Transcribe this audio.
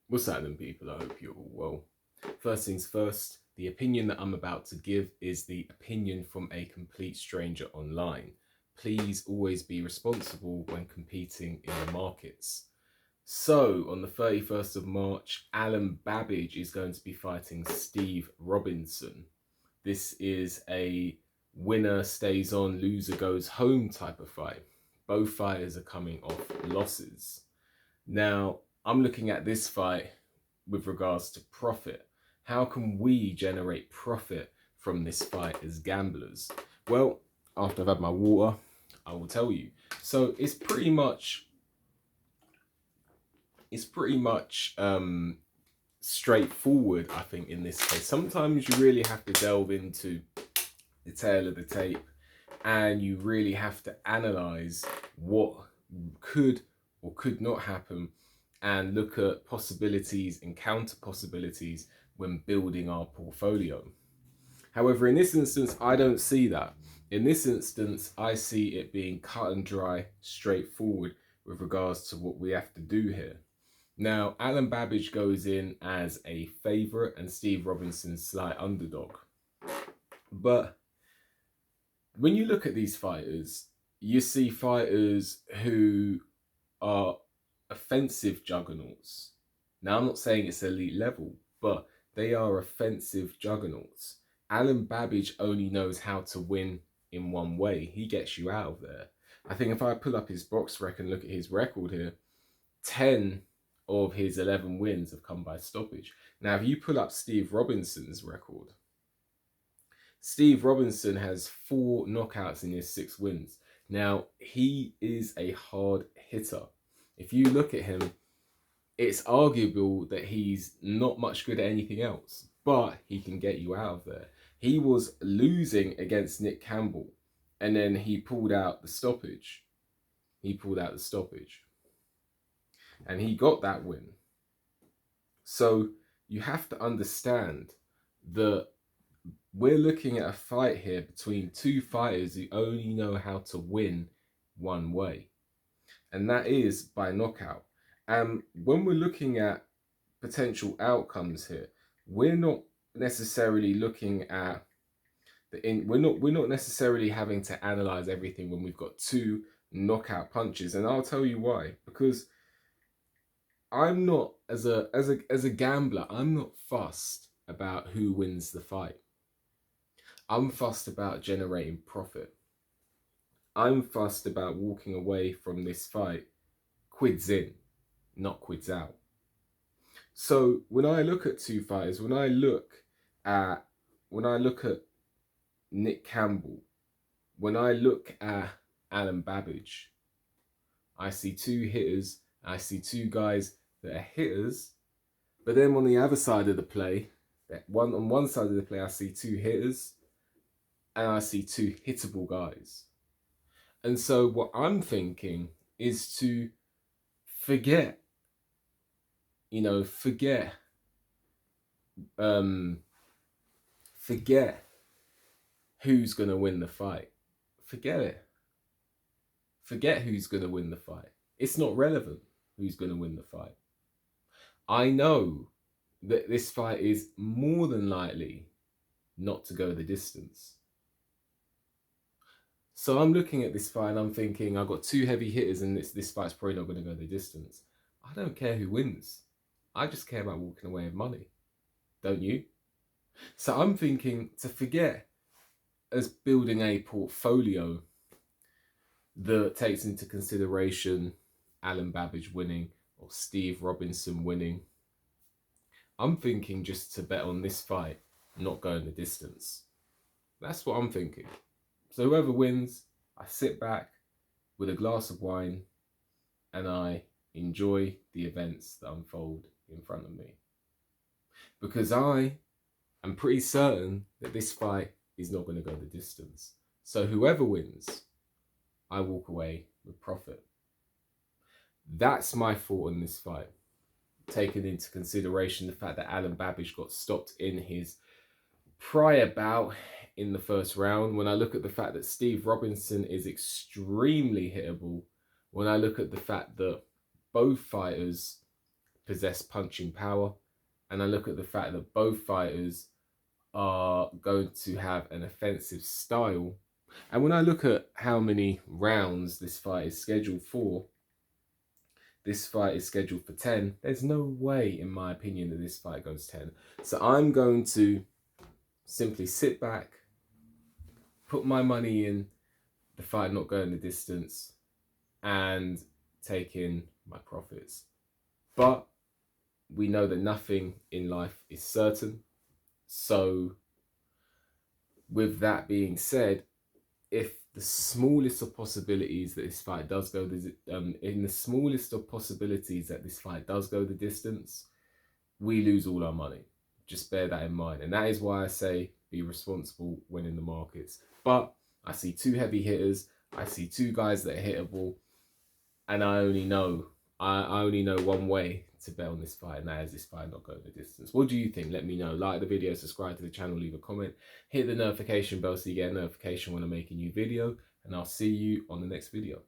What's happening, people? I hope you're all well. First things first, the opinion that I'm about to give is the opinion from a complete stranger online. Please always be responsible when competing in the markets. So, on the 31st of March, Alen Babic is going to be fighting Steve Robinson. This is a winner stays on, loser goes home type of fight. Both fighters are coming off losses. Now, I'm looking at this fight with regards to profit. How can we generate profit from this fight as gamblers? Well, after I've had my water, I will tell you. So it's pretty much straightforward, I think, in this case. Sometimes you really have to delve into the tail of the tape and you really have to analyze what could or could not happen and look at possibilities and counter possibilities when building our portfolio. However, in this instance, I don't see that. In this instance, I see it being cut and dry, straightforward with regards to what we have to do here. Now, Alen Babic goes in as a favourite and Steve Robinson's slight underdog. But when you look at these fighters, you see fighters who are offensive juggernauts. Now, I'm not saying it's elite level, but they are offensive juggernauts. Alen Babic only knows how to win in one way. He gets you out of there. I think if I pull up his box rec and look at his record here, 10 of his 11 wins have come by stoppage. Now, if you pull up Steve Robinson's record, Steve Robinson has 4 knockouts in his 6 wins. Now, he is a hard hitter. If you look at him, it's arguable that he's not much good at anything else, but he can get you out of there. He was losing against Nick Campbell, and then he pulled out the stoppage. And he got that win. So you have to understand that we're looking at a fight here between two fighters who only know how to win one way, and that is by knockout. And when we're looking at potential outcomes here, we're not necessarily looking at we're not necessarily having to analyze everything when we've got 2 knockout punches, and I'll tell you why. Because I'm not, as a gambler, I'm not fussed about who wins the fight. I'm fussed about generating profit. I'm fussed about walking away from this fight quids in, not quids out. So when I look at 2 fighters, when I look at Nick Campbell, when I look at Alen Babic, I see 2 hitters. I see 2 guys that are hitters, but then on the other side of the play, on one side of the play, I see 2 hitters, and I see 2 hittable guys. And so what I'm thinking is to forget who's going to win the fight. Forget it. Forget who's going to win the fight. It's not relevant who's going to win the fight. I know that this fight is more than likely not to go the distance. So I'm looking at this fight and I'm thinking, I've got 2 heavy hitters and this fight's probably not going to go the distance. I don't care who wins. I just care about walking away with money. Don't you? So I'm thinking to forget as building a portfolio that takes into consideration Alen Babic winning or Steve Robinson winning. I'm thinking just to bet on this fight not going the distance. That's what I'm thinking. So whoever wins, I sit back with a glass of wine and I enjoy the events that unfold in front of me. Because I am pretty certain that this fight is not going to go the distance. So whoever wins, I walk away with profit. That's my thought on this fight, taking into consideration the fact that Alen Babic got stopped in his prior bout in the first round. When I look at the fact that Steve Robinson is extremely hittable, when I look at the fact that both fighters possess punching power, and I look at the fact that both fighters are going to have an offensive style. And when I look at how many rounds this fight is scheduled for, this fight is scheduled for 10. There's no way, in my opinion, that this fight goes 10. So I'm going to simply sit back, put my money in the fight not going the distance, and take in my profits. But we know that nothing in life is certain. So with that being said, if the smallest of possibilities that this fight does go in the smallest of possibilities that this fight does go the distance, we lose all our money. Just bear that in mind. And that is why I say be responsible when in the markets. But I see two heavy hitters. I see two guys that are hittable. And I only know one way to bet on this fight, and that is this fight not going the distance. What do you think? Let me know. Like the video, subscribe to the channel, leave a comment, hit the notification bell so you get a notification when I make a new video, and I'll see you on the next video.